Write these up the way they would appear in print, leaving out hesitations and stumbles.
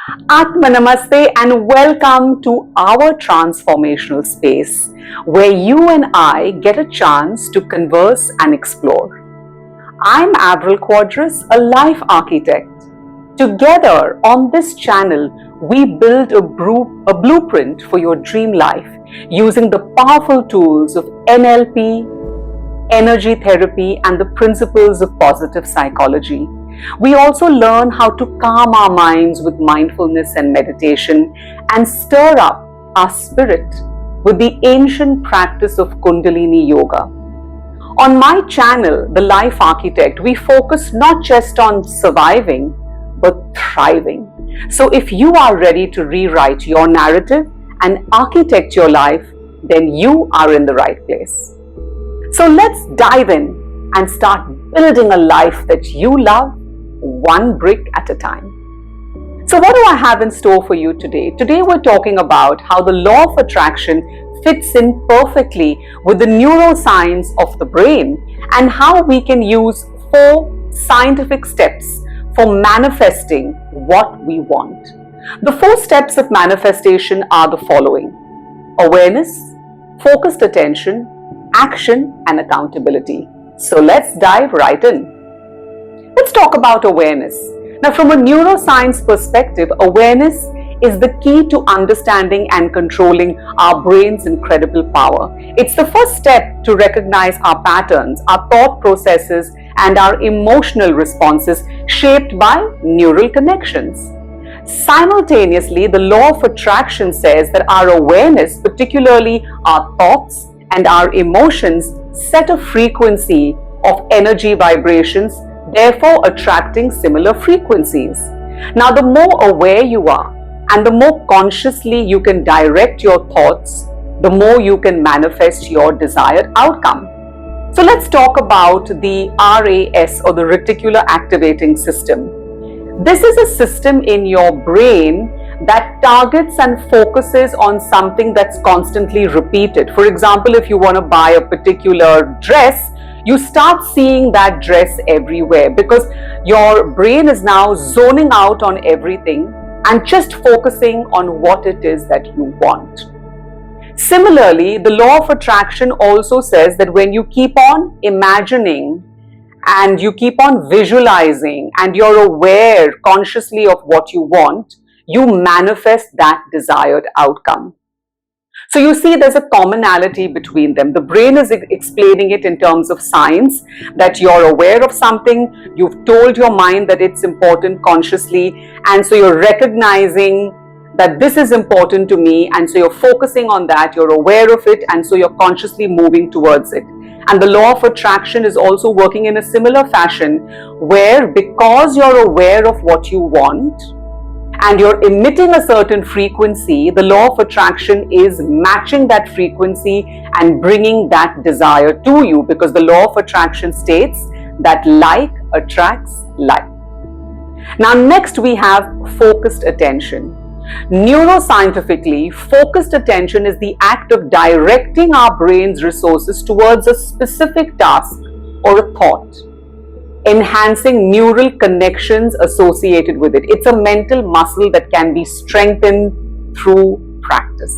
Atma Namaste and welcome to our transformational space where you and I get a chance to converse and explore. I'm Avril Q, a life architect. Together on this channel, we build a blueprint for your dream life using the powerful tools of NLP, energy therapy, and the principles of positive psychology. We also learn how to calm our minds with mindfulness and meditation and stir up our spirit with the ancient practice of Kundalini Yoga. On my channel, The Life Architect, we focus not just on surviving, but thriving. So if you are ready to rewrite your narrative and architect your life, then you are in the right place. So let's dive in and start building a life that you love, one brick at a time. So what do I have in store for you today? Today we're talking about how the law of attraction fits in perfectly with the neuroscience of the brain and how we can use 4 scientific steps for manifesting what we want. The 4 steps of manifestation are the following: awareness, focused attention, action, and accountability. So let's dive right in. Let's talk about awareness. Now, from a neuroscience perspective, awareness is the key to understanding and controlling our brain's incredible power. It's the first step to recognize our patterns, our thought processes, and our emotional responses shaped by neural connections. Simultaneously, the law of attraction says that our awareness, particularly our thoughts and our emotions, set a frequency of energy vibrations, therefore attracting similar frequencies. Now, the more aware you are and the more consciously you can direct your thoughts, the more you can manifest your desired outcome. So let's talk about the RAS, or the reticular activating system. This is a system in your brain that targets and focuses on something that's constantly repeated. For example, if you want to buy a particular dress, you start seeing that dress everywhere because your brain is now zoning out on everything and just focusing on what it is that you want. Similarly, the law of attraction also says that when you keep on imagining and you keep on visualizing and you're aware consciously of what you want, you manifest that desired outcome. So you see there's a commonality between them. The brain is explaining it in terms of science, that you're aware of something, you've told your mind that it's important consciously, and so you're recognizing that this is important to me, and so you're focusing on that, you're aware of it, and so you're consciously moving towards it. And the law of attraction is also working in a similar fashion, where because you're aware of what you want and you're emitting a certain frequency, the law of attraction is matching that frequency and bringing that desire to you, because the law of attraction states that like attracts like. Now, next we have focused attention. Neuroscientifically, focused attention is the act of directing our brain's resources towards a specific task or a thought, enhancing neural connections associated with it. It's a mental muscle that can be strengthened through practice,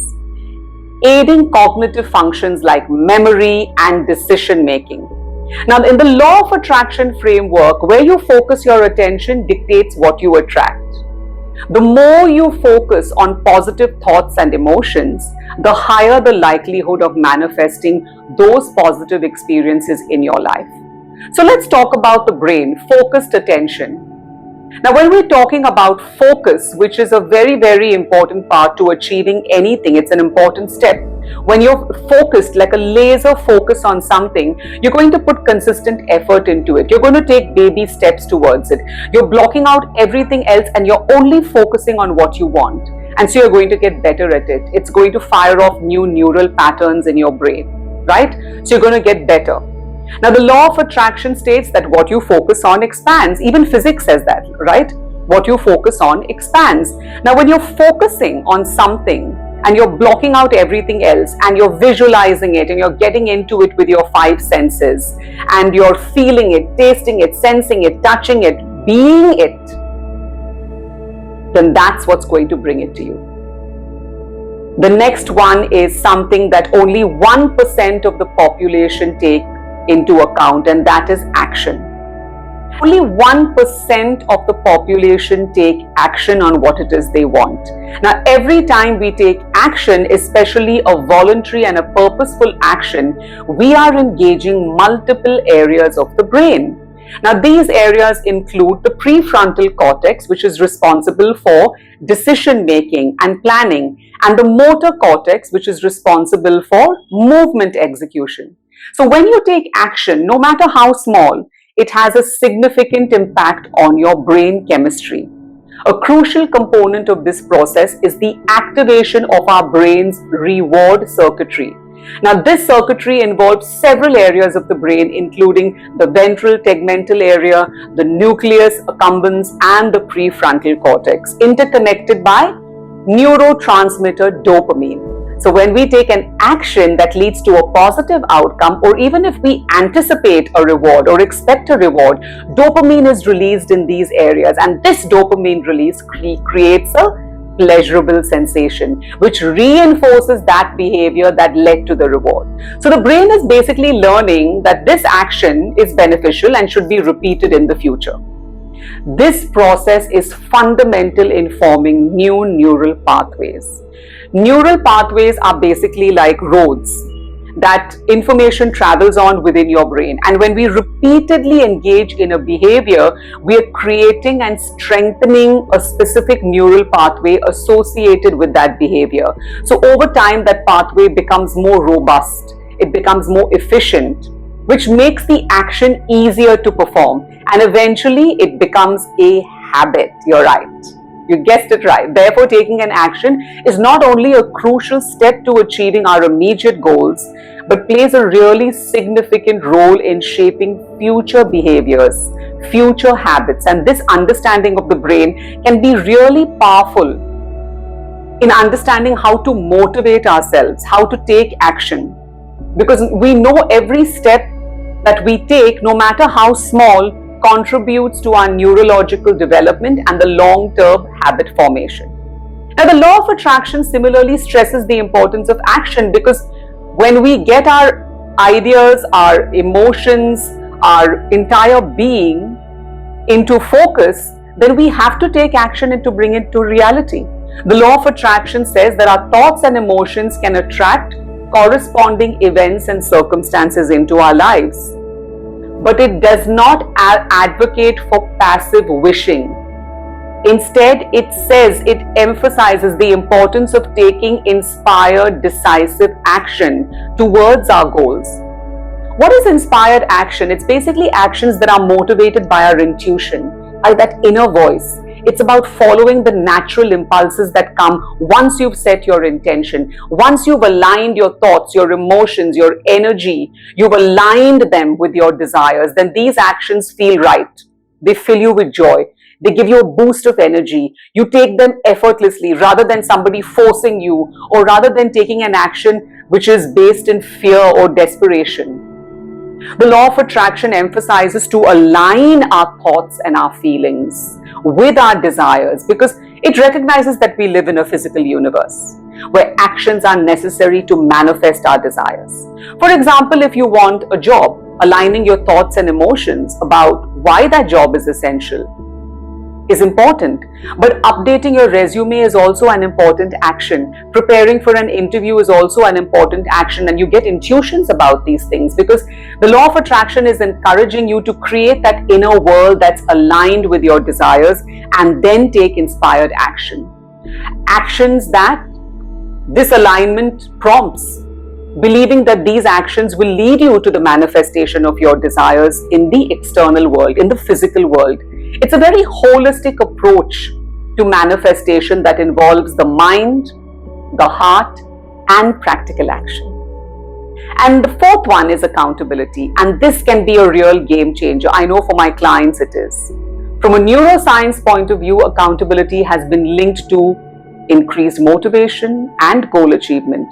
aiding cognitive functions like memory and decision making. Now, in the law of attraction framework, where you focus your attention dictates what you attract. The more you focus on positive thoughts and emotions, the higher the likelihood of manifesting those positive experiences in your life. So let's talk about the brain, focused attention. Now, when we're talking about focus, which is a very, very important part to achieving anything, it's an important step. When you're focused, like a laser focus on something, you're going to put consistent effort into it. You're going to take baby steps towards it. You're blocking out everything else and you're only focusing on what you want. And so you're going to get better at it. It's going to fire off new neural patterns in your brain, right? So you're going to get better. Now, the law of attraction states that what you focus on expands. Even physics says that, right? What you focus on expands. Now, when you're focusing on something and you're blocking out everything else and you're visualizing it and you're getting into it with your 5 senses and you're feeling it, tasting it, sensing it, touching it, being it, then that's what's going to bring it to you. The next one is something that only 1% of the population take into account, and that is action. Only 1% of the population take action on what it is they want. Now, every time we take action, especially a voluntary and a purposeful action, we are engaging multiple areas of the brain. Now, these areas include the prefrontal cortex, which is responsible for decision making and planning, and the motor cortex, which is responsible for movement execution. So when you take action, no matter how small, it has a significant impact on your brain chemistry. A crucial component of this process is the activation of our brain's reward circuitry. Now, this circuitry involves several areas of the brain, including the ventral tegmental area, the nucleus accumbens, and the prefrontal cortex, interconnected by neurotransmitter dopamine. So when we take an action that leads to a positive outcome, or even if we anticipate a reward or expect a reward, dopamine is released in these areas, and this dopamine release creates a pleasurable sensation, which reinforces that behavior that led to the reward. So the brain is basically learning that this action is beneficial and should be repeated in the future. This process is fundamental in forming new neural pathways. Neural pathways are basically like roads that information travels on within your brain. And when we repeatedly engage in a behavior, we are creating and strengthening a specific neural pathway associated with that behavior. So over time, that pathway becomes more robust, it becomes more efficient, which makes the action easier to perform. And eventually, it becomes a habit. You're right. You guessed it right. Therefore, taking an action is not only a crucial step to achieving our immediate goals, but plays a really significant role in shaping future behaviors, future habits. And this understanding of the brain can be really powerful in understanding how to motivate ourselves, how to take action. Because we know every step that we take, no matter how small, contributes to our neurological development and the long-term habit formation. Now, the law of attraction similarly stresses the importance of action, because when we get our ideas, our emotions, our entire being into focus, then we have to take action and to bring it to reality. The law of attraction says that our thoughts and emotions can attract corresponding events and circumstances into our lives. But it does not advocate for passive wishing. Instead, it emphasizes the importance of taking inspired, decisive action towards our goals. What is inspired action? It's basically actions that are motivated by our intuition, by that inner voice. It's about following the natural impulses that come once you've set your intention. Once you've aligned your thoughts, your emotions, your energy, you've aligned them with your desires, then these actions feel right. They fill you with joy. They give you a boost of energy. You take them effortlessly rather than somebody forcing you, or rather than taking an action which is based in fear or desperation. The law of attraction emphasizes to align our thoughts and our feelings with our desires, because it recognizes that we live in a physical universe where actions are necessary to manifest our desires. For example, if you want a job, aligning your thoughts and emotions about why that job is essential is important, but updating your resume is also an important action. Preparing for an interview is also an important action, and you get intuitions about these things because the law of attraction is encouraging you to create that inner world that's aligned with your desires and then take inspired action. Actions that this alignment prompts, believing that these actions will lead you to the manifestation of your desires in the external world, in the physical world. It's a very holistic approach to manifestation that involves the mind, the heart, and practical action. And the fourth one is accountability, and this can be a real game changer. I know for my clients it is. From a neuroscience point of view, accountability has been linked to increased motivation and goal achievement,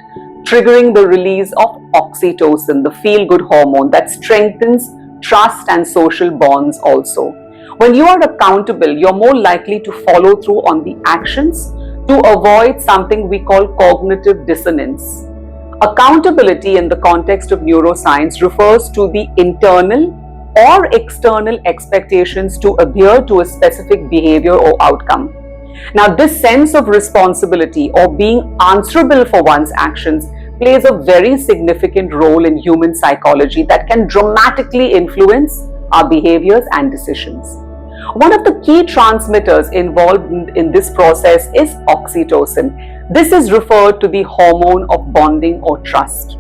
triggering the release of oxytocin, the feel-good hormone that strengthens trust and social bonds also. When you are accountable, you're more likely to follow through on the actions to avoid something we call cognitive dissonance. Accountability in the context of neuroscience refers to the internal or external expectations to adhere to a specific behavior or outcome. Now, this sense of responsibility or being answerable for one's actions plays a very significant role in human psychology that can dramatically influence our behaviors and decisions. One of the key transmitters involved in this process is oxytocin. This is referred to the hormone of bonding or trust.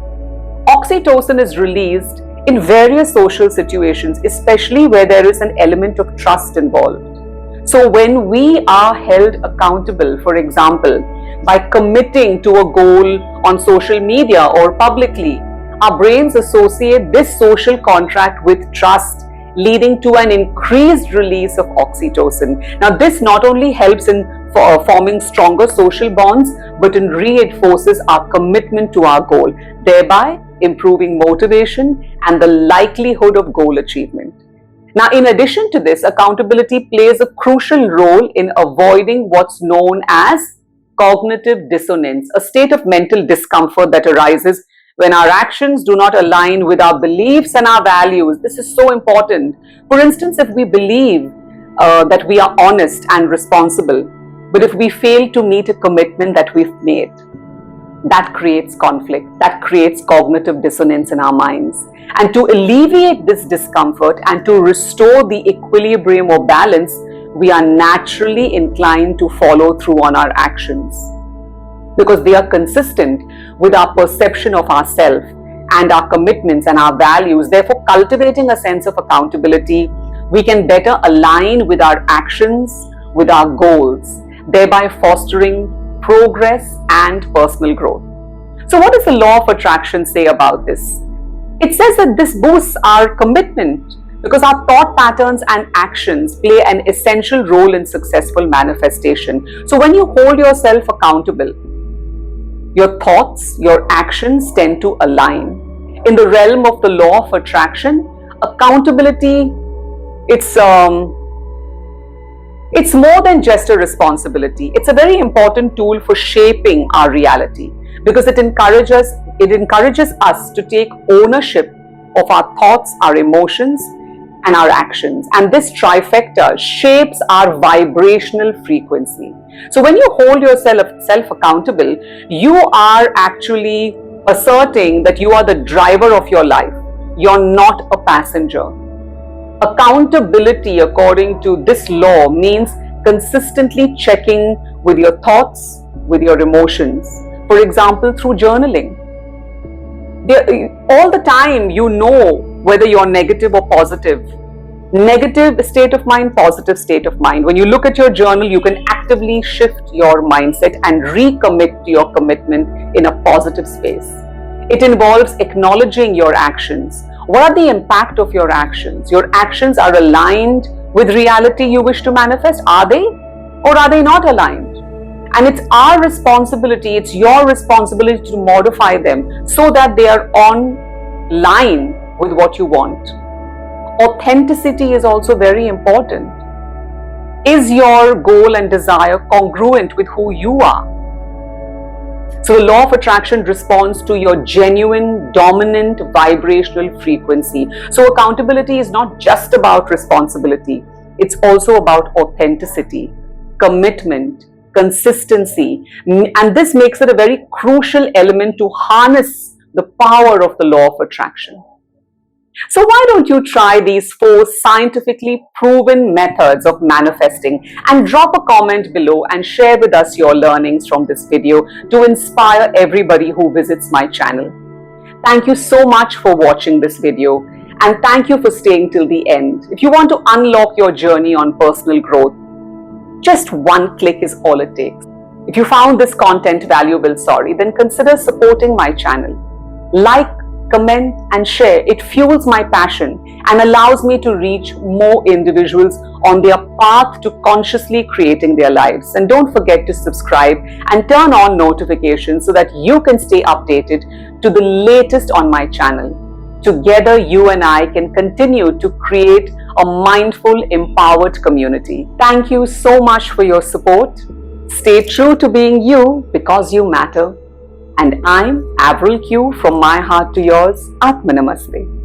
Oxytocin is released in various social situations, especially where there is an element of trust involved. So when we are held accountable, for example, by committing to a goal on social media or publicly, our brains associate this social contract with trust, leading to an increased release of oxytocin. Now, this not only helps in forming stronger social bonds, but it reinforces our commitment to our goal, thereby improving motivation and the likelihood of goal achievement. Now, in addition to this, accountability plays a crucial role in avoiding what's known as cognitive dissonance, a state of mental discomfort that arises when our actions do not align with our beliefs and our values. This is so important. For instance, if we believe that we are honest and responsible, but if we fail to meet a commitment that we've made, that creates conflict, that creates cognitive dissonance in our minds. And to alleviate this discomfort and to restore the equilibrium or balance, we are naturally inclined to follow through on our actions because they are consistent with our perception of ourselves and our commitments and our values. Therefore, cultivating a sense of accountability, we can better align with our actions, with our goals, thereby fostering progress and personal growth. So what does the law of attraction say about this? It says that this boosts our commitment because our thought patterns and actions play an essential role in successful manifestation. So when you hold yourself accountable, your thoughts, your actions tend to align. In the realm of the law of attraction, accountability, it's more than just a responsibility. It's a very important tool for shaping our reality because it encourages us to take ownership of our thoughts, our emotions, and our actions. And this trifecta shapes our vibrational frequency. So when you hold yourself accountable, you are actually asserting that you are the driver of your life. You're not a passenger. Accountability, according to this law, means consistently checking with your thoughts, with your emotions. For example, through journaling. All the time you know whether you're negative or positive. Negative state of mind, positive state of mind. When you look at your journal, you can actively shift your mindset and recommit to your commitment in a positive space. It involves acknowledging your actions. What are the impact of your actions? Your actions are aligned with reality you wish to manifest. Are they? Or are they not aligned? And it's our responsibility, it's your responsibility to modify them so that they are on line with what you want. Authenticity is also very important. Is your goal and desire congruent with who you are? So the law of attraction responds to your genuine, dominant vibrational frequency. So accountability is not just about responsibility. It's also about authenticity, commitment, consistency. And this makes it a very crucial element to harness the power of the law of attraction. So why don't you try these 4 scientifically proven methods of manifesting and drop a comment below and share with us your learnings from this video to inspire everybody who visits my channel. Thank you so much for watching this video and thank you for staying till the end. If you want to unlock your journey on personal growth, just one click is all it takes. If you found this content valuable, then consider supporting my channel. Like, comment and share. It fuels my passion and allows me to reach more individuals on their path to consciously creating their lives. And don't forget to subscribe and turn on notifications so that you can stay updated to the latest on my channel. Together, you and I can continue to create a mindful, empowered community. Thank you so much for your support. Stay true to being you because you matter. And I'm Avril Q from my heart to yours. Atma Namaste.